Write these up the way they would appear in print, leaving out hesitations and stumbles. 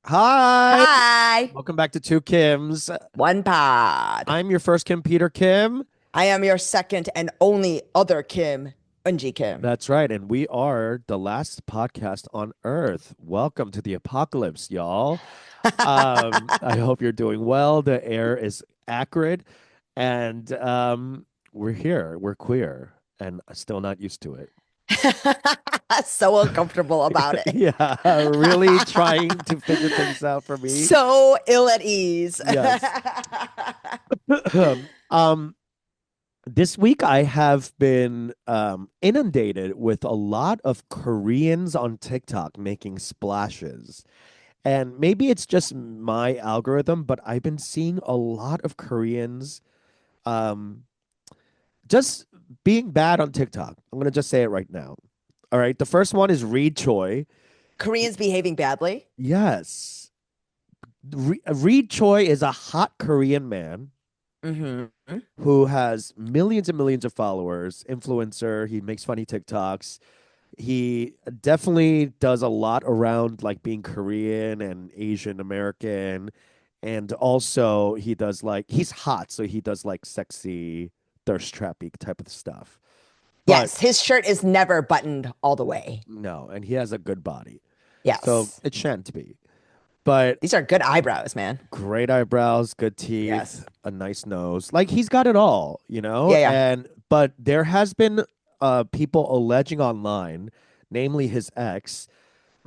Hi, Hi, welcome back to Two Kims. one pod. I'm your first Kim, Peter Kim. I am your second and only other Kim, Unji Kim. That's right, and we are the last podcast on Earth. Welcome to the apocalypse, y'all. I hope you're doing well. The air is acrid, and we're here. We're queer, and still not used to it. So uncomfortable about it. Yeah, really trying to figure things out for me. So ill at ease. Yes. um, This week, I have been inundated with a lot of Koreans on TikTok making splashes. And maybe it's just my algorithm, but I've been seeing a lot of Koreans um, just being bad on TikTok. I'm going to just say it right now. All right. The first one is Reed Choi. Koreans behaving badly. Yes. Reed Choi is a hot Korean man Hmm. who has millions and millions of followers, influencer. He makes funny TikToks. He definitely does a lot around like being Korean and Asian American. And also he does like he's hot, so he does like sexy thirst trappy type of stuff. But Yes, his shirt is never buttoned all the way. no, and he has a good body. So Yes. it shan't be. But These are good eyebrows, man. great eyebrows, good teeth, Yes. a nice nose. Like he's got it all, you know? Yeah, yeah. And but there has been people alleging online, namely his ex,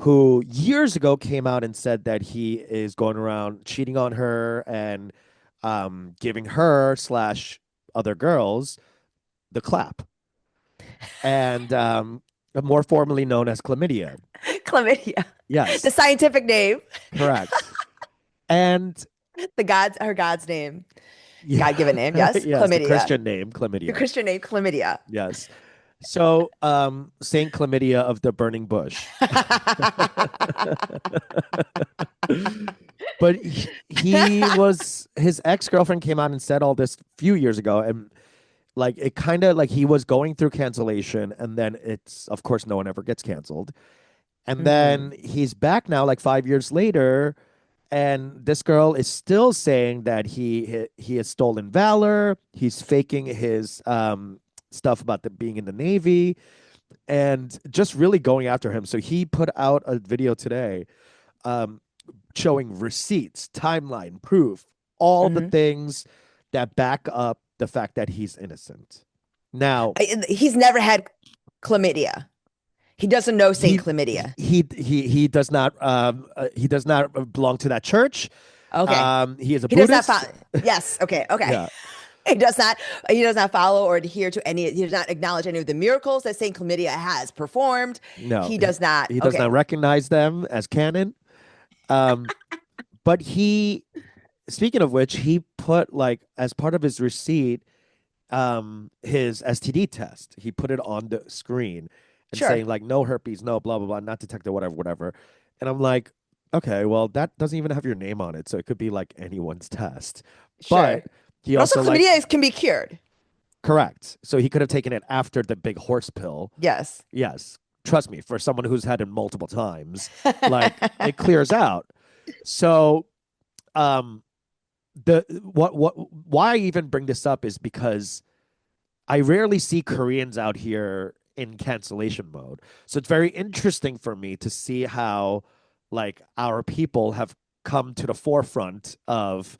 who years ago came out and said that he is going around cheating on her and giving her slash other girls the clap. And more formally known as chlamydia. Chlamydia. The Yes, scientific name. correct. And Her God's name. yeah, God-given name, yes. yes, the Chlamydia. Christian name, The chlamydia. Christian name, chlamydia. Yes. So, Saint Chlamydia of the Burning Bush. But he was his ex-girlfriend came out and said all this a few years ago, and like it kind of like he was going through cancellation, and then it's of course no one ever gets canceled, and Hmm. then he's back now like 5 years later, and this girl is still saying that he has stolen valor, he's faking his stuff about the being in the Navy, and just really going after him. So he put out a video today um, showing receipts, timeline, proof, all the Hmm. things that back up the fact that he's innocent. Now, He's never had chlamydia. He doesn't know Saint he Chlamydia. he does not belong to that church. Okay. He is a He does not Buddhist. follow. Yes. Okay. Okay. Yeah, He does not. He does not follow or adhere to any. He does not acknowledge any of the miracles that Saint Chlamydia has performed. no, He does not. he does Okay. not recognize them as canon. Um, but he, speaking of which, he put like as part of his receipt his STD test. He put it on the screen and Sure. saying like no herpes, no blah blah blah, not detected, whatever, whatever. And I'm like, okay, well that doesn't even have your name on it, so it could be like anyone's test. Sure. But he But also, also like can be cured. correct, so he could have taken it after the big horse pill. Yes. Yes, trust me, for someone who's had it multiple times, like it clears out. So um the what why I even bring this up is because I rarely see Koreans out here in cancellation mode. So it's very interesting for me to see how like our people have come to the forefront of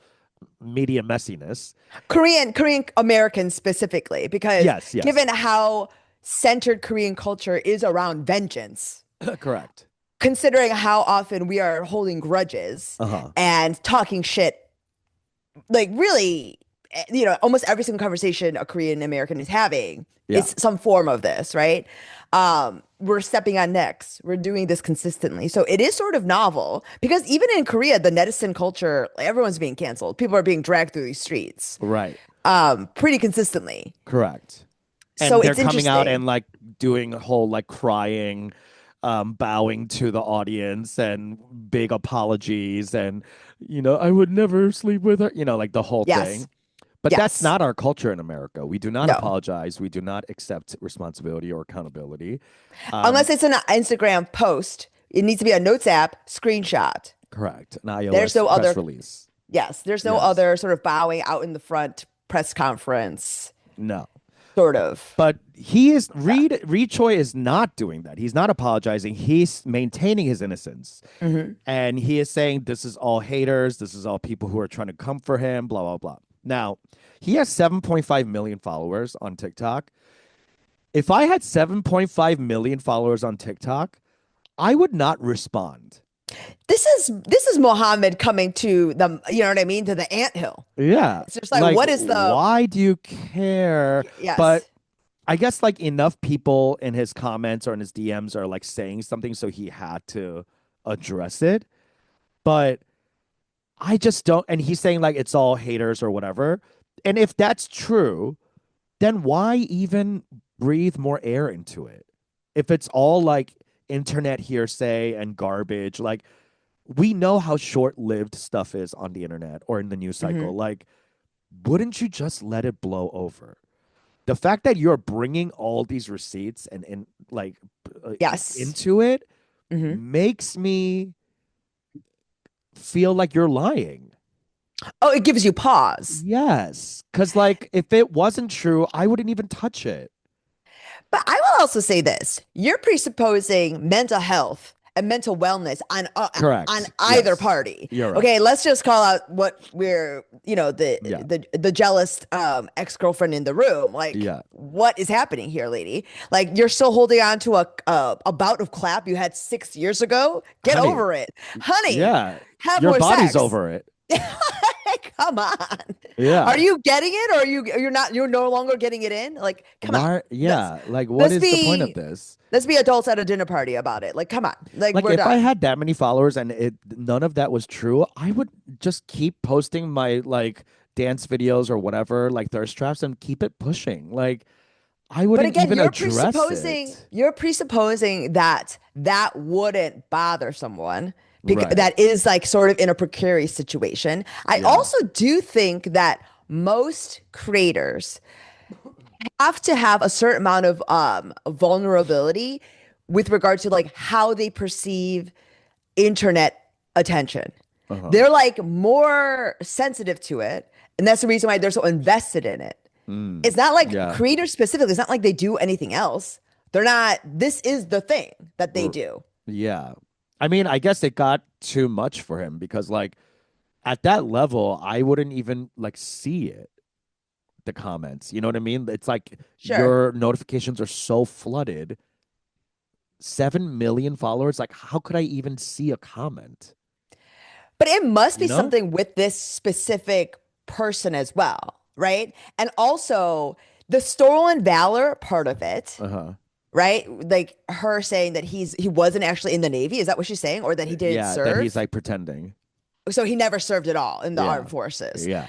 media messiness. Korean Americans specifically, because Yes, yes. given how centered Korean culture is around vengeance, Correct. considering how often we are holding grudges Uh-huh. and talking shit, like really, almost every single conversation a Korean American is having Yeah. is some form of this, right? We're stepping on necks. We're doing this consistently. So it is sort of novel because even in Korea, the netizen culture, everyone's being canceled. People are being dragged through these streets, Right. pretty consistently. Correct. So And they're it's coming out interesting. and like doing a whole like crying, bowing to the audience and big apologies and I would never sleep with her, like the whole Yes. thing. But that's Yes. not our culture in America. We do not No. apologize. We do not accept responsibility or accountability. Unless Um, it's an Instagram post, it needs to be a notes app screenshot. Correct. An There's iOS no press other, release. yes, there's no Yes. other sort of bowing out in the front press conference, No. sort of. But he is Yeah. Reed Choi is not doing that. He's not apologizing. He's maintaining his innocence. Hmm. And he is saying this is all haters, this is all people who are trying to come for him, blah blah blah. Now, he has 7.5 million followers on TikTok. If I had 7.5 million followers on TikTok, I would not respond. This is Mohammed coming to the, you know what I mean, to the anthill. Yeah. It's just like, Like, what is the, why do you care? But yes. I guess like enough people in his comments or in his DMs are like saying something, so he had to address it. But I just don't. And he's saying like it's all haters or whatever. And if that's true, then why even breathe more air into it? If it's all like internet hearsay and garbage, like we know how short lived stuff is on the internet or in the news cycle. Hmm. Like, wouldn't you just let it blow over? The fact that you're bringing all these receipts and like Yes. into it Hmm. makes me feel like you're lying. Oh, it gives you pause. Yes, because like if it wasn't true, I wouldn't even touch it. But I will also say this: you're presupposing mental health and mental wellness on Correct. either Yes, party. you're right. Okay, let's just call out what we're, the Yeah, the jealous ex-girlfriend in the room. Like, yeah, what is happening here, lady? Like, you're still holding on to a bout of clap you had 6 years ago. Get honey. over it, honey. Yeah, Have your more body's sex. over it. Come on. Are Yeah. you getting it, or you're no longer getting it in? Like, come on. Why? Let's Yeah. Like, what let's is the point of be this? let's be adults at a dinner party about it. Like, come on. Like, Like, we're if I done. had that many followers and it none of that was true, I would just keep posting my like dance videos or whatever, like thirst traps, and keep it pushing. Like, I But wouldn't again, even you're address presupposing it. you're presupposing that that wouldn't bother someone because Right. that is like sort of in a precarious situation. I Yeah. also do think that most creators have to have a certain amount of vulnerability with regard to like how they perceive internet attention. Uh-huh. They're like more sensitive to it, and that's the reason why they're so invested in it. Mm. It's not like Yeah. creators specifically, it's not like they do anything else. They're not, this is the thing that they R- do. Yeah. I mean, I guess it got too much for him because like at that level, I wouldn't even like see it, the comments. You know what I mean? It's like Sure. your notifications are so flooded. 7 million followers. Like, how could I even see a comment? But it must You be know? something with this specific person as well, right? And also the stolen valor part of it, Uh-huh. right? Like her saying that he wasn't actually in the Navy. Is that what she's saying? Or that he didn't Yeah, that he's serve? like pretending. So he never served at all in the Yeah. armed forces. Yeah.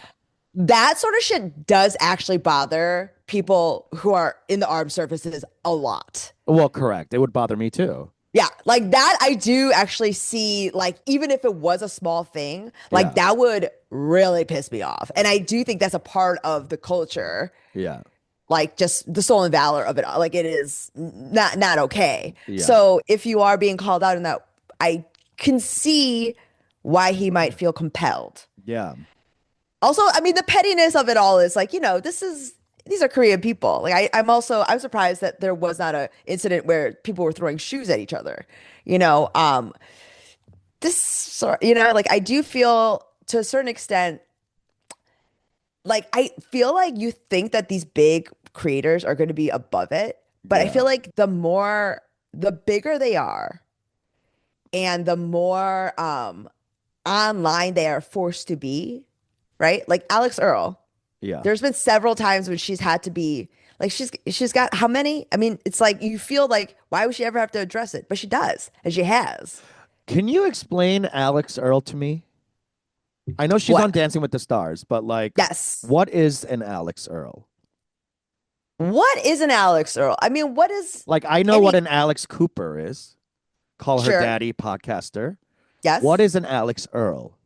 That sort of shit does actually bother people who are in the armed services a lot. Well, correct. It would bother me too. Yeah, like that I do actually see, like, even if it was a small thing, like Yeah. that would really piss me off. And I do think that's a part of the culture, Yeah. like just the stolen valor of it all. Like, it is not okay. Yeah. So if you are being called out in that, I can see why he might feel compelled. Yeah. Also, I mean, the pettiness of it all is like, these are Korean people. Like, I'm surprised that there was not a incident where people were throwing shoes at each other. You know, this sort, like I do feel to a certain extent, like I feel like you think that these big creators are going to be above it, but I Yeah. feel like the bigger they are and the more online they are forced to be, right? Like Alex Earl. Yeah. There's been several times when she's had to be like she's got how many? I mean, it's like you feel like why would she ever have to address it? But she does, and she has. Can you explain Alex Earl to me? I know she's What? on Dancing with the Stars, but like, Yes. what is an Alex Earl? What is an Alex Earl? I mean, what is Like, I know what any? an Alex Cooper is. Call her Sure. daddy podcaster. What Yes. is an Alex Earl?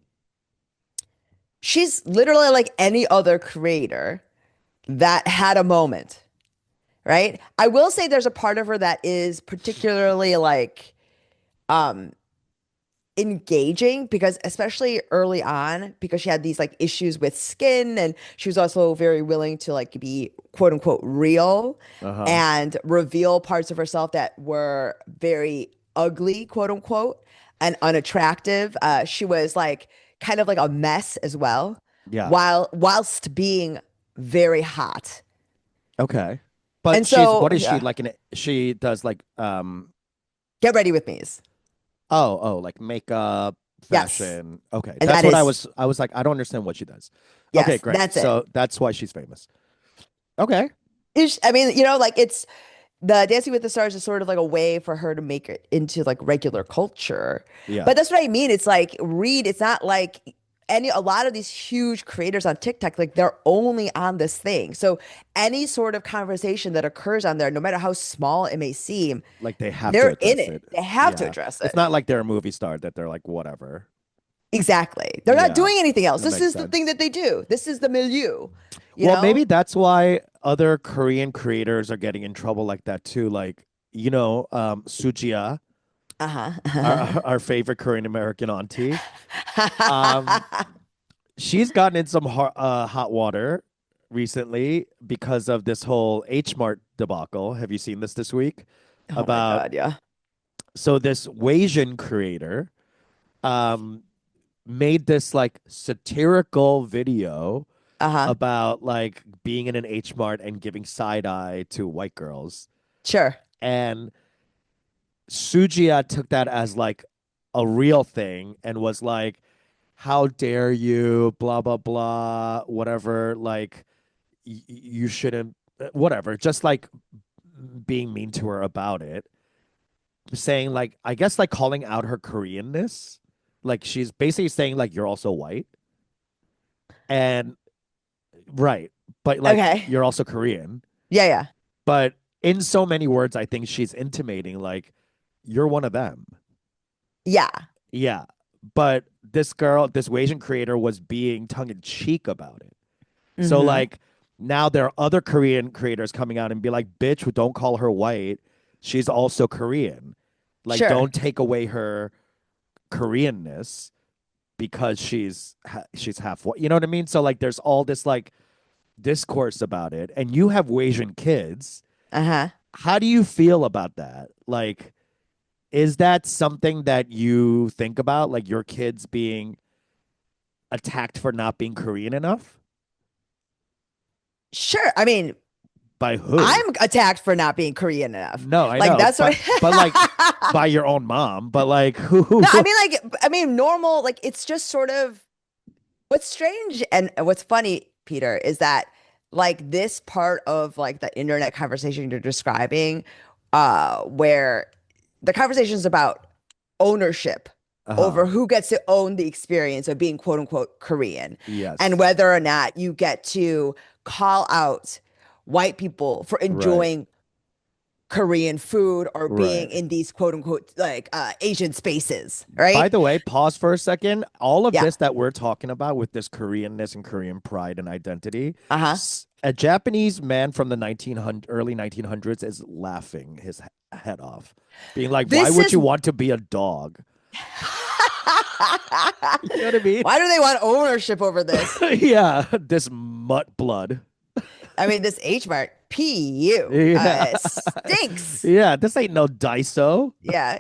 She's literally like any other creator that had a moment, right? I will say there's a part of her that is particularly like um engaging because especially early on, because she had these like issues with skin, and she was also very willing to like be quote unquote real Uh-huh. and reveal parts of herself that were very ugly, quote unquote, and unattractive. She was like kind of like a mess as well, Yeah. whilst being very hot. Okay. But And she's so what is she yeah, like she does like get ready with me. like makeup, Yes. fashion. Okay. And That's that what is, I was like, I don't understand what she does. Okay, yes, great. that's it. So that's why she's famous. Okay. I mean, like it's the Dancing with the Stars is sort of like a way for her to make it into like regular culture. Yeah. But that's what I mean. It's like it's not like a lot of these huge creators on TikTok, like they're only on this thing. So any sort of conversation that occurs on there, no matter how small it may seem, Like they have to they're in address it. it. They have to Yeah. address It's it. not like they're a movie star that they're like whatever. Exactly. They're not Yeah. doing anything else. That This makes is the thing sense. that they do. This is the milieu, you Well, maybe know? that's why other Korean creators are getting in trouble like that too. Like, Sujia, Uh-huh. our favorite Korean American auntie. Um, she's gotten in some hot water recently because of this whole H Mart debacle. Have you seen this week? Oh my About God, yeah. so this Wasian creator um made this like satirical video Uh-huh. about like being in an H Mart and giving side eye to white girls. Sure. And Sujia took that as like a real thing and was like, how dare you, blah, blah, blah, whatever. Like, you shouldn't, whatever. Just like being mean to her about it, saying like, I guess like calling out her Koreanness. Like, she's basically saying like, you're also white. And right. But like, Okay. you're also Korean. Yeah, yeah. But in so many words, I think she's intimating like, you're one of them. Yeah. Yeah. But this girl, this Asian creator was being tongue in cheek about it. So Hmm. like now there are other Korean creators coming out and be like, bitch, don't call her white. She's also Korean. Like, Sure. don't take away her Koreanness because she's half white. You know what I mean? So like there's all this like discourse about it. And you have Asian kids. Uh-huh. How do you feel about that? Like, is that something that you think about, like your kids being attacked for not being Korean enough? Sure. I mean, By who? I'm attacked for not being Korean enough. No, I Like know, that's what but like by your own mom. But like who? No, I mean normal, like it's just sort of what's strange and what's funny, Peter, is that like this part of like the internet conversation you're describing, where the conversation is about ownership Uh-huh. over who gets to own the experience of being quote unquote Korean and Yes. whether or not you get to call out white people for Right. enjoying Korean food or being Right. in these quote unquote like Asian spaces, By right? the way, pause for a second. All of Yeah. this that we're talking about with this Koreanness and Korean pride and identity, Uh-huh. a Japanese man from the early 1900s is laughing his head off, being like, "Why This would is you want to be a dog?" You know what I mean? why do they want ownership over this? Yeah, this mutt blood. I mean, this H Mart PU Yeah. stinks. Yeah, this ain't no Daiso. Yeah.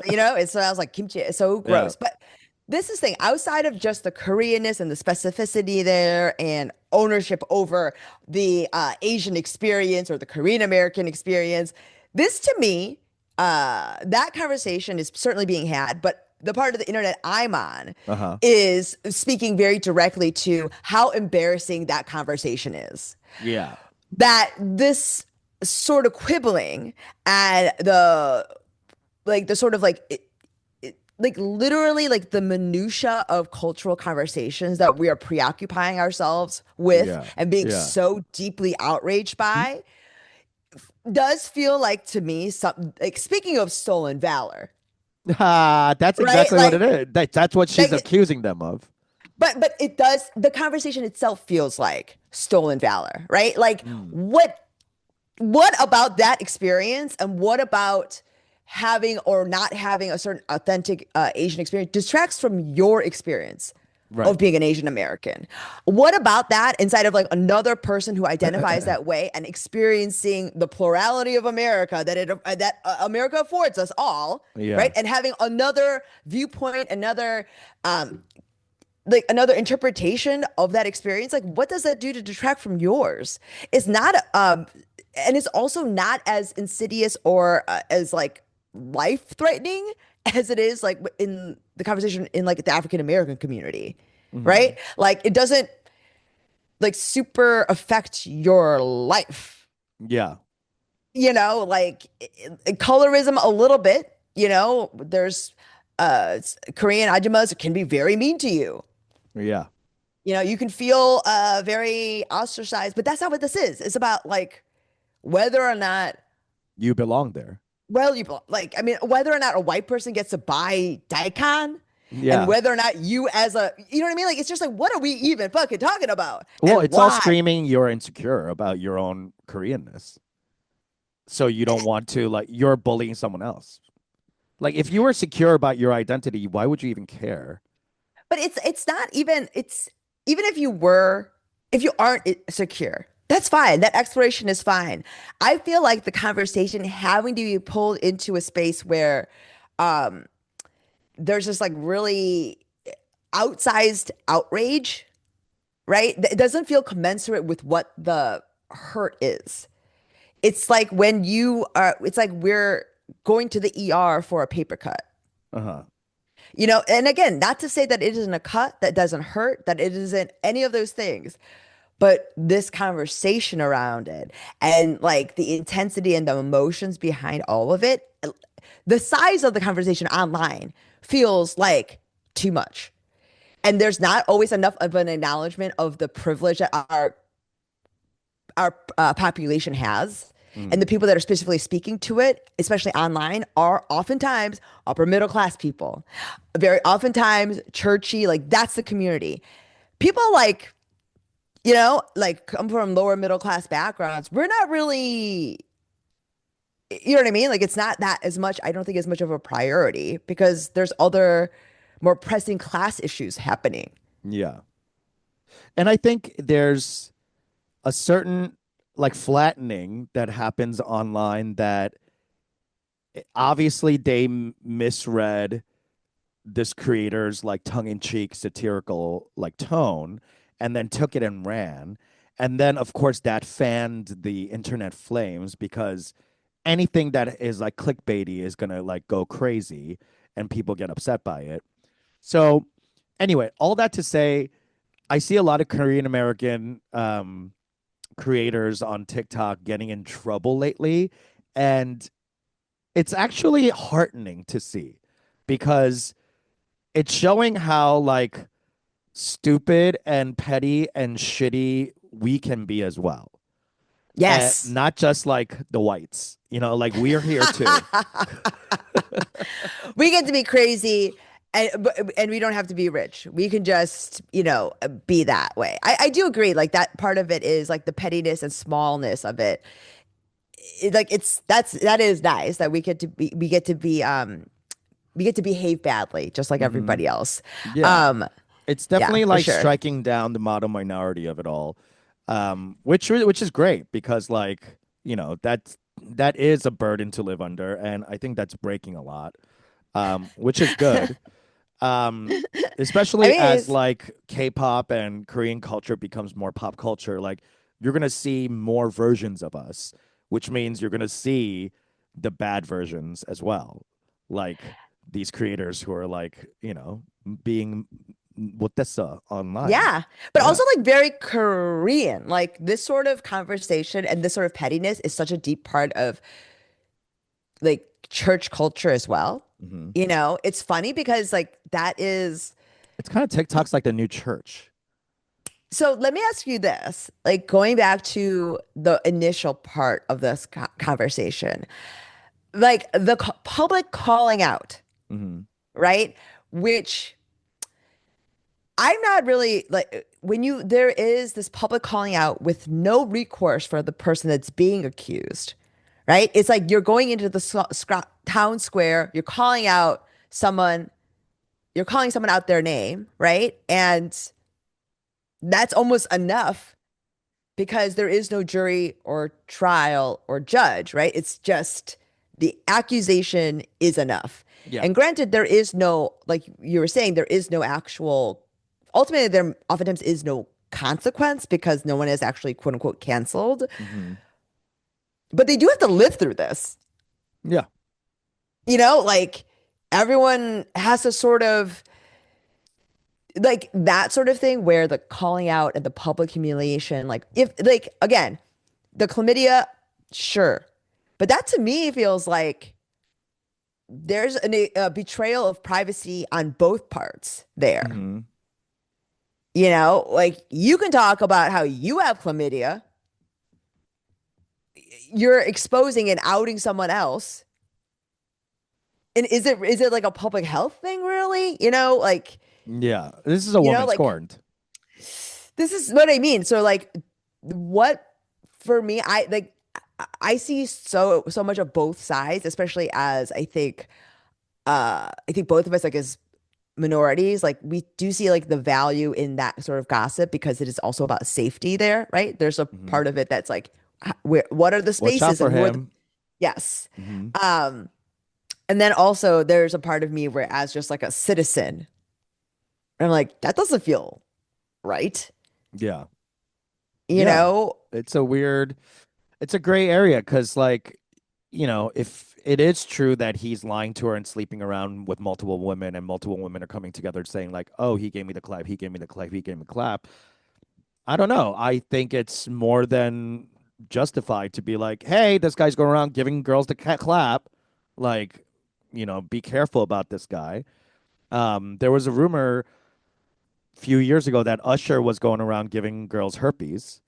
It smells like kimchi. It's so Yeah. gross. But this is the thing outside of just the Koreanness and the specificity there and ownership over the Asian experience or the Korean American experience, this to me, that conversation is certainly being had, but the part of the internet I'm on Uh-huh. is speaking very directly to how embarrassing that conversation is. Yeah. That this sort of quibbling and the sort of like like literally like the minutia of cultural conversations that we are preoccupying ourselves with Yeah. and being Yeah. so deeply outraged by does feel like to me something like speaking of stolen valor, Ah, that's right? exactly what it is. That's what she's Like accusing them of. but it does the conversation itself feels like stolen valor, right? Like Mm. what about that experience and what about having or not having a certain authentic Asian experience distracts from your experience Right. of being an Asian American. What about that inside of like another person who identifies that way and experiencing the plurality of America that America affords us all, Yeah. right? And having another viewpoint, another like another interpretation of that experience, like what does that do to detract from yours? It's not and it's also not as insidious or as like life threatening as it is like in the conversation in like the African American community, Hmm. right? Like it doesn't like super affect your life, Yeah. like colorism a little bit, there's Korean ajumas can be very mean to you. Yeah. You can feel very ostracized, but that's not what this is. It's about like whether or not, You belong there. well, I mean, whether or not a white person gets to buy daikon and Yeah. whether or not you as you know what I mean? Like, it's just like, what are we even fucking talking about Well, and it's all why? screaming you're insecure about your own Koreanness. So you don't want to, like, you're bullying someone else. Like, if you were secure about your identity, why would you even care? But it's not even, it's even if you aren't secure, that's fine. That exploration is fine. I feel like the conversation having to be pulled into a space where um there's just like really outsized outrage, right? It doesn't feel commensurate with what the hurt is. It's like it's like we're going to the ER for a paper cut. Uh-huh. And again, not to say that it isn't a cut that doesn't hurt, that it isn't any of those things, but this conversation around it and like the intensity and the emotions behind all of it, the size of the conversation online feels like too much. And there's not always enough of an acknowledgement of the privilege that our population has. And the Mm. people that are specifically speaking to it, especially online, are oftentimes upper middle class people. Very oftentimes churchy, like that's the community. People like, like come from lower middle class backgrounds. We're not really, you know what I mean? Like it's not that as much, I don't think as much of a priority because there's other more pressing class issues happening. Yeah. And I think there's a certain like flattening that happens online that obviously they misread this creator's like tongue-in-cheek satirical like tone and then took it and ran, and then of course that fanned the internet flames because anything that is like clickbaity is gonna like go crazy and people get upset by it. So anyway, all that to say, I see a lot of Korean American creators on TikTok getting in trouble lately, and it's actually heartening to see because it's showing how like stupid and petty and shitty we can be as well. And Yes. not just like the whites, like we're here too. We get to be crazy and we don't have to be rich. We can just, be that way. I do agree. Like that part of it is like the pettiness and smallness of it. Like that is nice that we get to behave badly just like Hmm. everybody else. Yeah. Um, It's yeah, definitely for like sure. striking down the model minority of it all, which is great because like that is a burden to live under, and I think that's breaking a lot, which is good. Um, I especially mean, as it's like K-pop and Korean culture becomes more pop culture, like you're gonna see more versions of us, which means you're gonna see the bad versions as well, like these creators who are like being 못됐어 online. yeah, but Yeah. also like very Korean. Like this sort of conversation and this sort of pettiness is such a deep part of like church culture as well. Hmm. It's funny because like that is It's kind of TikTok's like the new church. so let me ask you this, like going back to the initial part of this conversation, like the public calling out, Hmm. right? Which I'm not really like when there is this public calling out with no recourse for the person that's being accused, right? It's like you're going into the town square, someone, you're calling someone out their name, right? And that's almost enough because there is no jury or trial or judge, right? It's just the accusation is enough. Yeah. And granted, there is no, like you were saying, there is no actual, ultimately, there oftentimes is no consequence because no one is actually quote unquote canceled. Hmm. But they do have to live through this. Yeah. Like everyone has to sort of, like that sort of thing where the calling out and the public humiliation, like if, like, again, the chlamydia, sure. But that to me feels like there's a betrayal of privacy on both parts there. Hmm. Like you can talk about how you have chlamydia, you're exposing and outing someone else. And is it like a public health thing, really? Like, Yeah. This is a woman like scorned. this is what I mean. So like what for me, I see so much of both sides, especially as I think both of us, like as minorities, like we do see like the value in that sort of gossip because it is also about safety there, right? There's a Hmm. part of it that's like what are the Watch out spaces for and who are the him. yes. Hmm. Um and then also there's a part of me where as just like a citizen, I'm like, that doesn't feel right. Yeah. You Yeah. know? It's a weird, it's a gray area because, like, if it is true that he's lying to her and sleeping around with multiple women and multiple women are coming together saying, like, oh, he gave me the clap, he gave me the clap, he gave me the clap. I don't know. I think it's more than justified to be like, hey, this guy's going around giving girls the clap. Like, be careful about this guy. There was a rumor a few years ago that Usher was going around giving girls herpes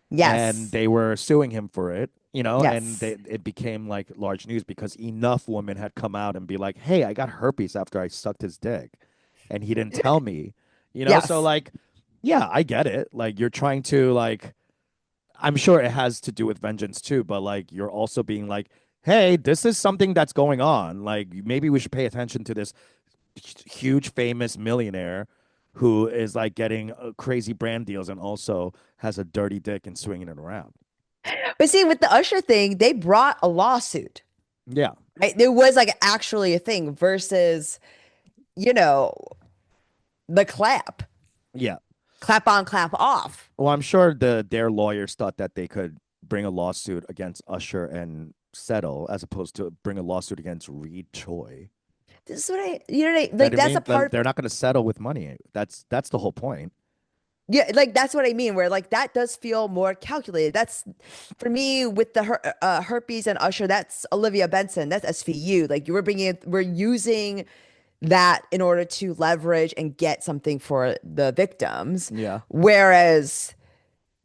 and Yes. they were suing him for it, and Yes. it became like large news because enough women had come out and be like, hey, I got herpes after I sucked his dick and he didn't tell me, so Yes. like, yeah, I get it. Like, you're trying to, like, I'm sure it has to do with vengeance too, but like, you're also being like, hey, this is something that's going on. Like, maybe we should pay attention to this huge famous millionaire who is like getting crazy brand deals and also has a dirty dick and swinging it around. But see, with the Usher thing, they brought a lawsuit, Yeah. right? There was like actually a thing versus, you know, the Yeah. clap on, clap off. Well, I'm sure their lawyers thought that they could bring a lawsuit against Usher and settle as opposed to bring a lawsuit against Reed Choi. This is what you know, what That like it that's a mean that part. they're not going to settle with money. That's the whole point. Yeah, like that's what I mean. Where like that does feel more calculated. That's for me with the herpes and Usher. That's Olivia Benson. That's SVU. Like we're using that in order to leverage and get something for the victims. Yeah. Whereas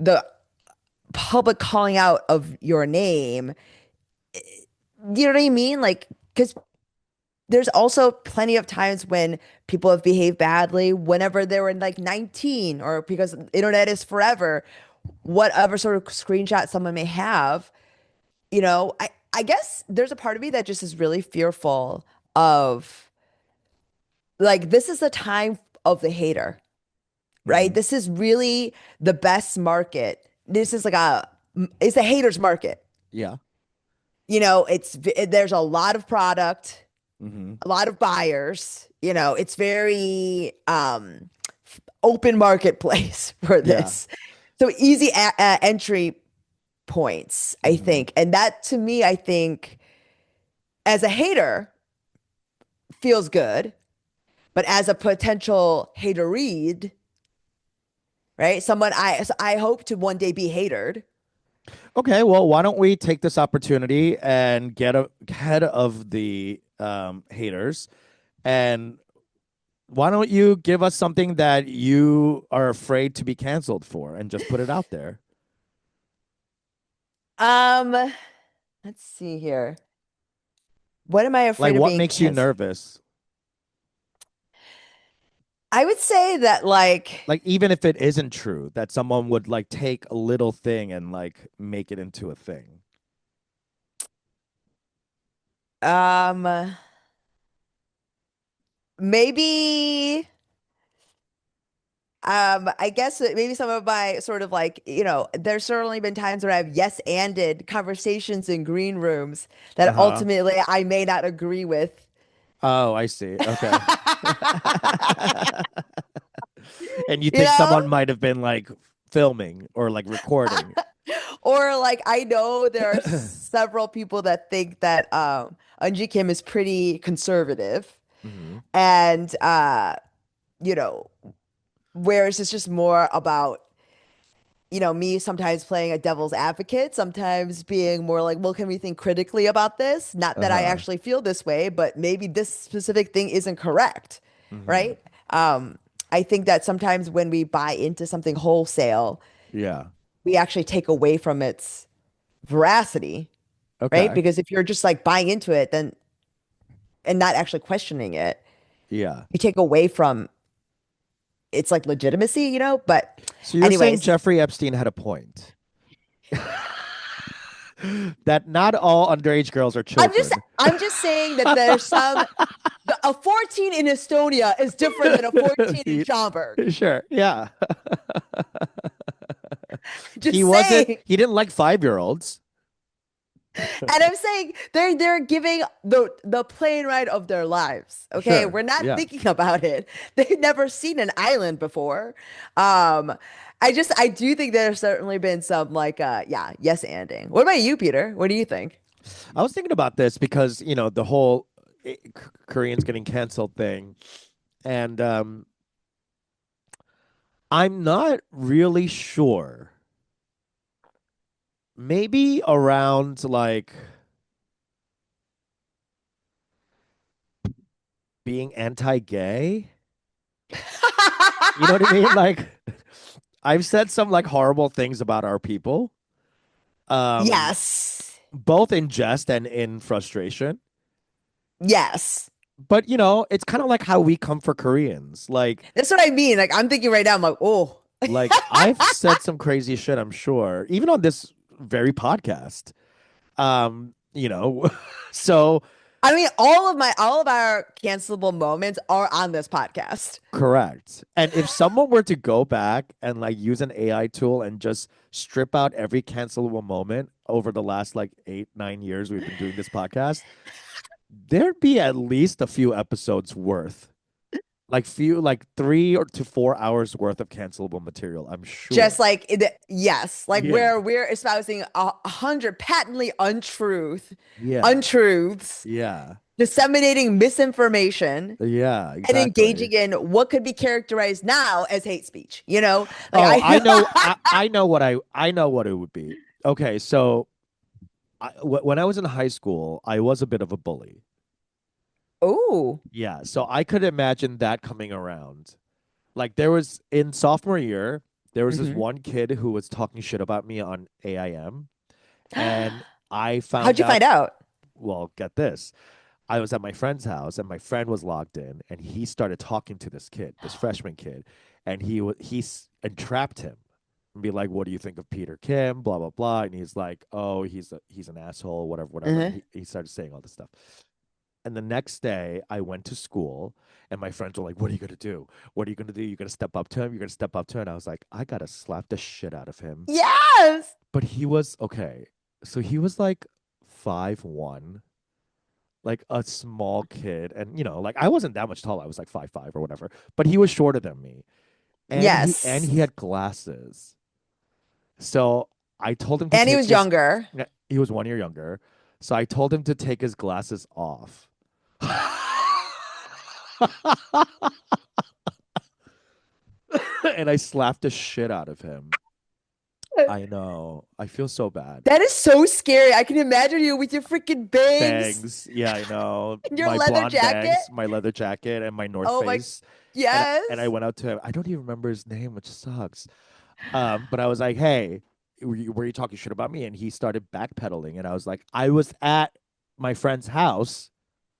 the public calling out of your name, you know what I mean? Like, because there's also plenty of times when people have behaved badly whenever they were like 19 or because the internet is forever, whatever sort of screenshot someone may have, I guess there's a part of me that just is really fearful of like this is the time of the hater, right? Hmm. This is really the best market. This is like it's a hater's market. Yeah. There's a lot of product, Hmm. a lot of buyers. It's very open marketplace for Yeah. this. So easy entry points, I Hmm. think. And that to me, I think as a hater feels good, but as a potential hater read, right? Someone I hope to one day be hatered. Okay, well, why don't we take this opportunity and get ahead of the haters, and why don't you give us something that you are afraid to be canceled for and just put it out there? Um, let's see here. What am I Like, afraid of what being makes you canceled? nervous? I would say that Like, even if it isn't true, that someone would like take a little thing and like make it into a thing. Um, maybe I guess that maybe some of my sort of like, there's certainly been times where I've yes-anded conversations in green rooms that Uh-huh. ultimately I may not agree with. Oh, I see. Okay. And you You think know? someone might have been like filming or like recording. Or like I know there are several people that think that Eunji Kim is pretty conservative Hmm. and you know, whereas it's just more about me sometimes playing a devil's advocate, sometimes being more like, well, can we think critically about this? Not that I Uh-huh. actually feel this way, but maybe this specific thing isn't correct, Hmm. right? Um, I think that sometimes when we buy into something wholesale, Yeah. we actually take away from its veracity, right? Okay. Because if you're just like buying into it, then and not actually questioning it, Yeah. you take away from its like legitimacy, But So you're saying anyways, Jeffrey Epstein had a point that not all underage girls are I'm just children. I'm just saying that there's a 14 in Estonia is different than a 14 in He- Schaumburg. Sure. Yeah. Just saying. He didn't like 5-year-olds. And I'm saying they're giving the plane ride of their lives. Okay. Sure. We're not Yeah. thinking about it. They've never seen an island before. I do think there's certainly been some like yeah, yes anding. What about you, Peter? What do you think? I was thinking about this because, the whole Koreans getting canceled thing. And I'm not really sure. Maybe around like being anti-gay. You know what I mean? Like I've said some like horrible things about our people, um, Yes. both in jest and in frustration. Yes. But it's kind of like how we come for Koreans. That's what I mean. Like I'm thinking right now, I'm like, oh. I've said some crazy shit, I'm sure, even on this very podcast. So I mean, all of our cancelable moments are on this podcast. correct. And if someone were to go back and like use an AI tool and just strip out every cancelable moment over the last like 8, 9 years we've been doing this podcast, there'd be at least a few episodes worth, like 3 or to 4 hours worth of cancelable material, I'm Just sure. like yes, like Yeah. where we're espousing 100 patently Yeah. untruths, Yeah. disseminating misinformation, Yeah, and exactly. engaging in what could be characterized now as hate speech. Like Oh, I I know what it would be. Okay, so when I was in high school, I was a bit of a bully. oh, Yeah, so I could imagine that coming around. Like there was in sophomore year, there was this hmm. one kid who was talking shit about me on AIM, and I How'd found you out, find out? well, get this. I was at my friend's house and my friend was logged in and he started talking to this kid, this freshman kid, and he entrapped him and be like, "What do you think of Peter Kim?" Blah blah blah, and he's like, "Oh, he's an asshole, whatever, whatever." And Uh-huh. he started saying all this stuff. And the next day, I went to school, and my friends were like, "What are you gonna do? What are you gonna do? You're gonna step up to him? You're gonna step up to him?" And I was like, "I gotta slap the shit out of him." Yes. But he was okay. So he was like 5'1", like a small kid, and like I wasn't that much tall. I was like 5'5" or whatever, but he was shorter than me, and Yes. he had glasses. So I told him to And he take was his. younger. He was 1 year younger, so I told him to take his glasses off. And I slapped the shit out of him. I know. I feel so bad. That is so scary. I can imagine you with your freaking bangs Bangs. Yeah, I know. and your My leather blonde jacket. bangs, my leather jacket, and my North Oh my, Face. And I yes. went out to him. I don't even remember his name, which sucks. But I was like, "Hey, were you talking shit about me?" And he started backpedaling, and I was like, "I was at my friend's house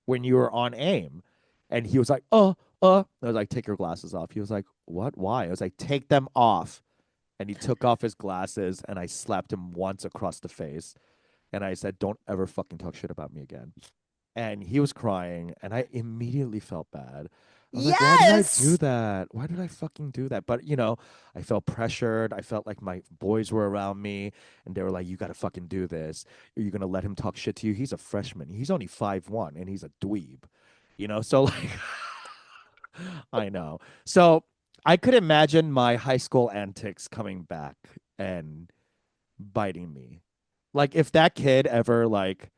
when you were on AIM," and he was like, I was like, "Take your glasses off." He was like, "What? Why?" I was like, "Take them off." And he took off his glasses, and I slapped him once across the face, and I said, "Don't ever fucking talk shit about me again." and he was crying, and I immediately felt bad. I was like, why did I do Yes. that? Why did I fucking do that? But I felt pressured. I felt like my boys were around me, and they were like, you got to fucking do this. Are you gonna let him talk shit to you? He's a freshman. He's only 5'1", and he's a dweeb. So like, I know. So I could imagine my high school antics coming back and biting me. Like if that kid ever like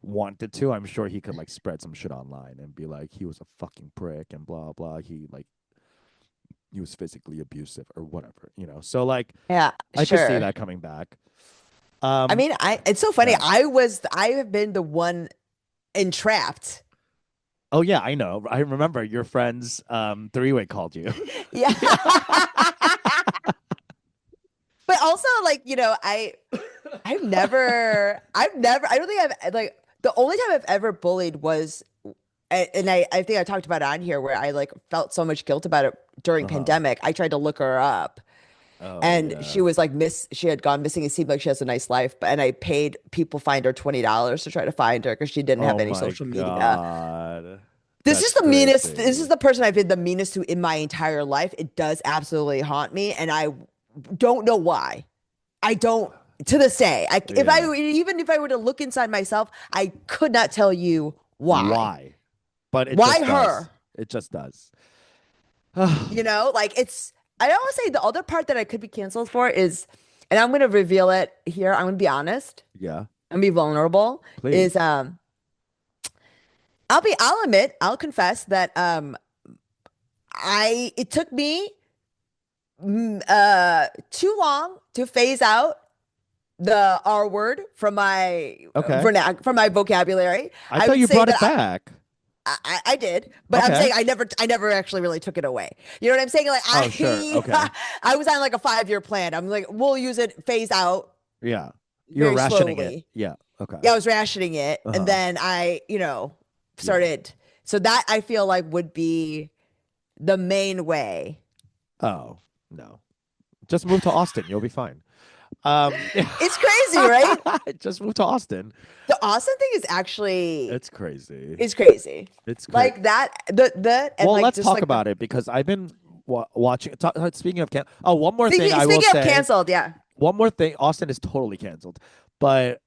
wanted to, I'm sure he could like spread some shit online and be like he was a fucking prick and blah blah. He was physically abusive or whatever. So like Yeah, I could see sure. that coming back. I Um mean, it's so funny. yeah. I have been the one entrapped. Oh yeah, I know. I remember your friends three-way called you. Yeah. But also like, I don't think I've like the only time I've ever bullied was and I think I talked about it on here where I like felt so much guilt about it during Uh-huh. pandemic. I tried to look her up Oh and yeah. she was like she had gone missing. It seemed like she has a nice life, and I paid people find her $20 to try to find her because she didn't have Oh any my social media. God. This is That's the meanest. This is crazy. the person I've been the meanest to in my entire life. It does absolutely haunt me, and I don't know why. I don't to this day. Yeah. Even if I were to look inside myself, I could not tell you why. Why? But it Why just does. her? It just does. Like it's. I always say the other part that I could be canceled for is, and I'm going to reveal it here. I'm going to be honest. Yeah, I'm gonna be vulnerable. Is please. I'll admit, I'll confess that it took me too long to phase out the R word from my Okay. from my vocabulary. I I thought would you say brought that it back. I did, but I'm Okay. saying I never actually really took it away. You know what I'm saying? Like Oh, sure. Okay. I was on like a 5-year plan. I'm like, we'll use it phase out Yeah. You were very rationing it. slowly. Yeah. Okay. Yeah, I was rationing it, and Uh-huh. then I, Yeah. started. So that I feel like would be the main way. Oh, no. Just move to Austin. You'll be fine. It's crazy, right? Just move to Austin. The Austin thing is actually It's crazy. is crazy. It's crazy. Like that, the and Well, like let's just talk like the about it because I've been watching. Speaking of one more thing speaking I will speaking of say. canceled, yeah. One more thing. Austin is totally canceled. But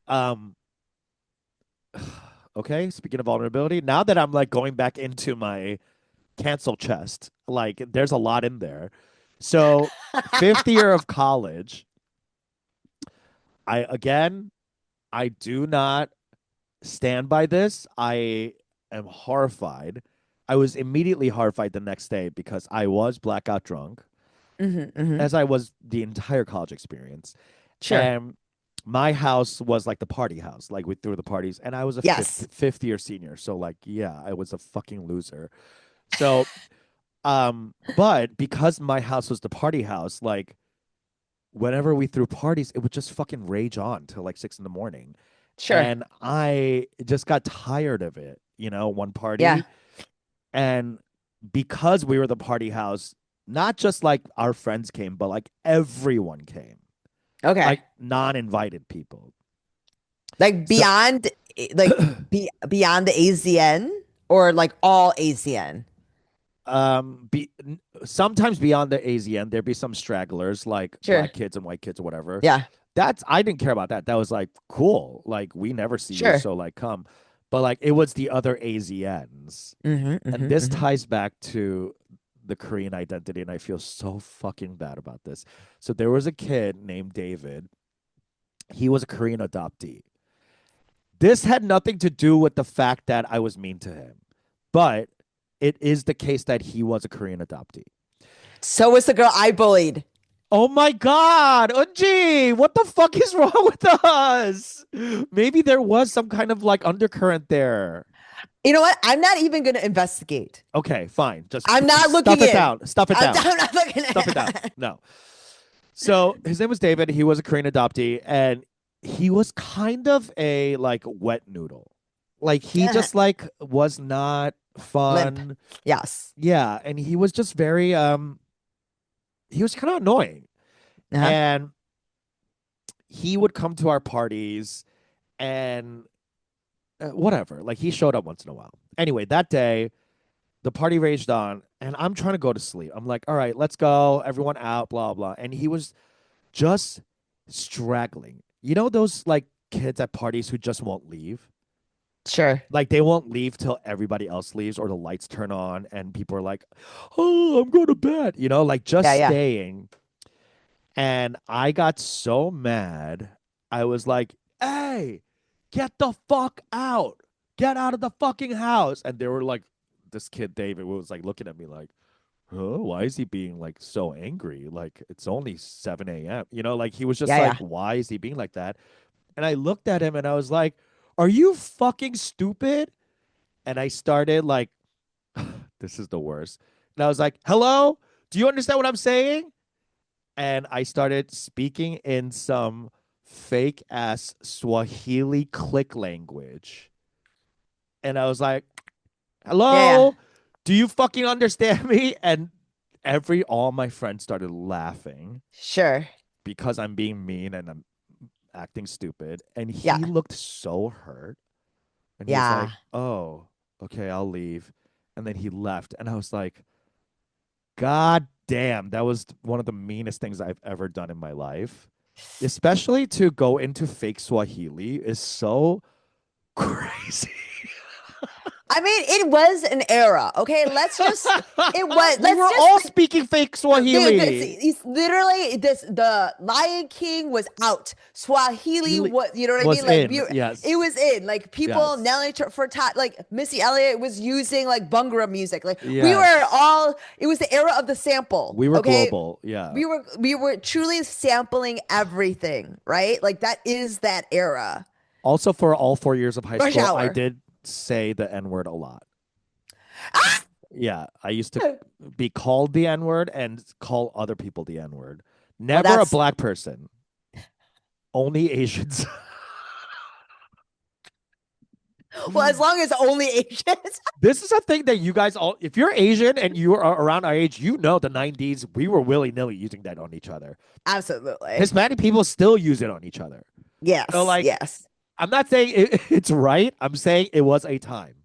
okay, speaking of vulnerability, now that I'm like going back into my cancel chest, like there's a lot in there. So, fifth year of college, I do not stand by this. I am horrified. I was immediately horrified the next day because I was blackout drunk, Hmm. as I was the entire college experience. Sure. And my house was like the party house. Like we threw the parties, and I was a Yes. fifth year senior. So like, yeah, I was a fucking loser. So, but because my house was the party house, like whenever we threw parties, it would just fucking rage on till like 6 in the morning. Sure. And I just got tired of it, one Yeah. party. And because we were the party house, not just like our friends came, but like everyone came, Okay. like non-invited people. Like So beyond beyond the AZN or like all AZN. sometimes beyond the AZN, there'd be some stragglers like Sure. black kids and white kids or whatever. Yeah. That's I didn't care about that. That was like cool. Like we never see you, Sure. so like come. But like it was the other AZNs. And this Hmm. ties back to the Korean identity, and I feel so fucking bad about this. So there was a kid named David. He was a Korean adoptee. This had nothing to do with the fact that I was mean to him, but it is the case that he was a Korean adoptee. So was the girl I bullied. Oh my God, Unji, what the fuck is wrong with us? Maybe there was some kind of like undercurrent there. You know what? I'm not even going to investigate. Okay, fine. Just I'm not stuff looking it in. down. Stuff it down. I'm not looking Stuff it down. at. No. So his name was David. He was a Korean adoptee, and he was kind of a like wet noodle. Like he just like was not Limp. fun. Yes. Yeah, and he was just very he was kind of annoying. Uh-huh. And he would come to our parties and whatever. Like he showed up once in a while. Anyway, that day the party raged on, and I'm trying to go to sleep. I'm like, all right, let's go. Everyone out, blah blah. And he was just straggling. You know those like kids at parties who just won't leave. Sure. Like they won't leave till everybody else leaves or the lights turn on and people are like, "Oh, I'm going to bed." You know, like just Yeah, yeah. staying. And I got so mad. I was like, "Hey, get the fuck out. Get out of the fucking house." And they were like, this kid David was like looking at me like, "Huh? Why is he being like so angry? Like it's only 7 a.m." You know, like he was just Yeah, like, yeah. "Why is he being like that?" And I looked at him and I was like, "Are you fucking stupid?" And I started like, this is the worst. And I was like, "Hello? Do you understand what I'm saying?" And I started speaking in some fake ass Swahili click language. And I was like, Yeah, yeah. "Hello? Do you fucking understand me?" And all my friends started laughing Sure. because I'm being mean and I'm acting stupid. And Yeah. he looked so hurt. And he was Yeah. like, "Oh, okay, I'll leave." And then he left. And I was like, God damn, that was one of the meanest things I've ever done in my life. Especially to go into fake Swahili is so crazy. I mean, it was an era. Okay, We let's were just all speaking fake dude, this Swahili. it's literally this the Lion King was out. Swahili Swahili was, you know what I was mean? Like in. it Yes. was in. Like people, Yes. Nelly Furtado, like Missy Elliott was using like Bhangra music. Like we were Yes. all, it was the era of the sample. We were Okay. global. Yeah. We were truly sampling everything, right? Like that is that era. Also, for all 4 years of high Rush school, I hour. did say the N word a lot. Ah! Yeah. I used to be called the N word and call other people the N word. Well, Never a that's black person, only Asians. well, as long as only Asians. This is a thing that you guys all, if you're Asian and you are around our age, you know the 90s, we were willy nilly using that on each other. Absolutely. Hispanic people still use it on each other. So, Yes, like, yes. I'm not saying it's right. I'm saying it was a time.